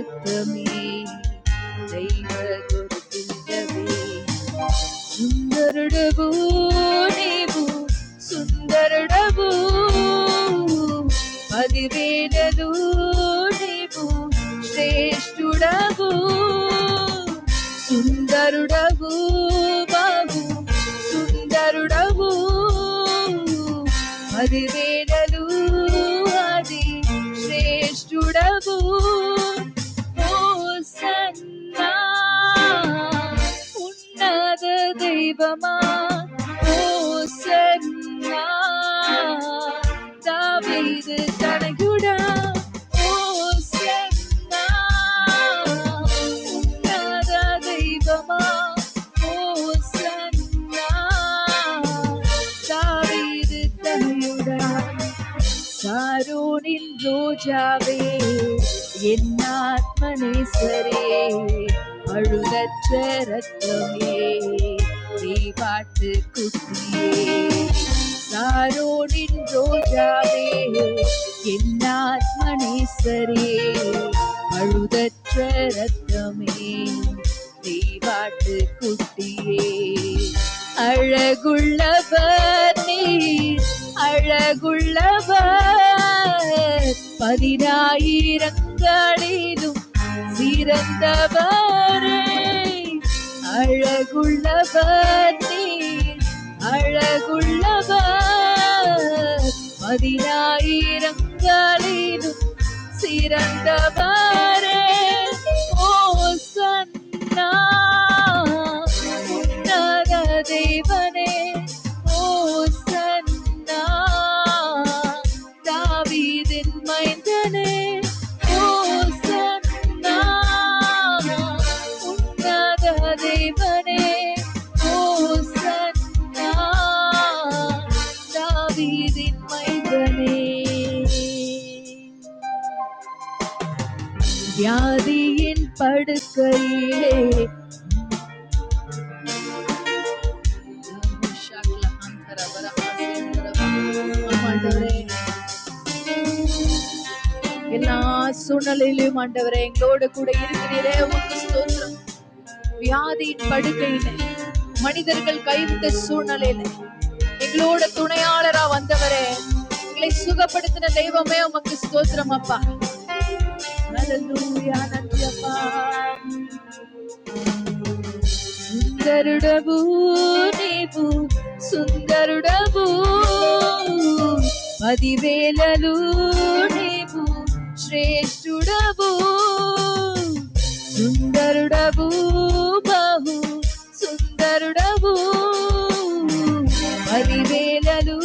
రక్తమే దైవ గురుతుల్లవే సుందరుడవు నీవు సుందరుడవు 10,000 నీవు శ్రేష్ఠుడవు సుందరుడవు బాబు సుందరుడవు 10,000 అది శ్రేష్ఠుడవు హోసన్నా ఉన్నత దైవమా హోసన్నా దావీదు తనయుడా హోసన్నా ఉన్నత దైవమా హోసన్నా దావీదు తనయుడా சாரோனின் ரோஜாவே என் ஆத்மனேசரே அழுதற்ற ரத்தமே நீ பாட்டு குட்டியே சாரோனின் ரோஜாவே என் ஆத்மனேசரே அழுதற்ற ரத்தமே நீ பாட்டு குட்டியே அழகுள்ளவர் நீர் அழகுள்ளவர் 10,000களிலும் சிறந்தவரே அழகுள்ளவர் நீர் அழகுள்ளவர் 10,000களிலும் சிறந்தவரே ஓசன்னா உன்னத தேவனே ஓசன்னா தாவீதின் மைந்தனே ஓசன்னா உன்னத தேவனே ஓசன்னா தாவீதின் மைந்தனே வியாதியின் படுக்கையிலே எல்லா சூழ்நிலையிலும் ஆண்டவரே எங்களோட கூட இருக்கிறீரே உமக்கு ஸ்தோத்திரம். வியாதியின் படுக்கையில மனிதர்கள் கைவிட்ட சூழ்நிலையில எங்களோட துணையாளரா வந்தவரே எங்களை சுகப்படுத்தின தெய்வமே உமக்கு ஸ்தோத்திரம் அப்பா. ஹல்லேலூயா நன்றி அப்பா. సుందరుడవు నీవు సుందరుడవు 10,000 నీవు శ్రేష్ఠుడవు సుందరుడవు బహు సుందరుడవు 10,000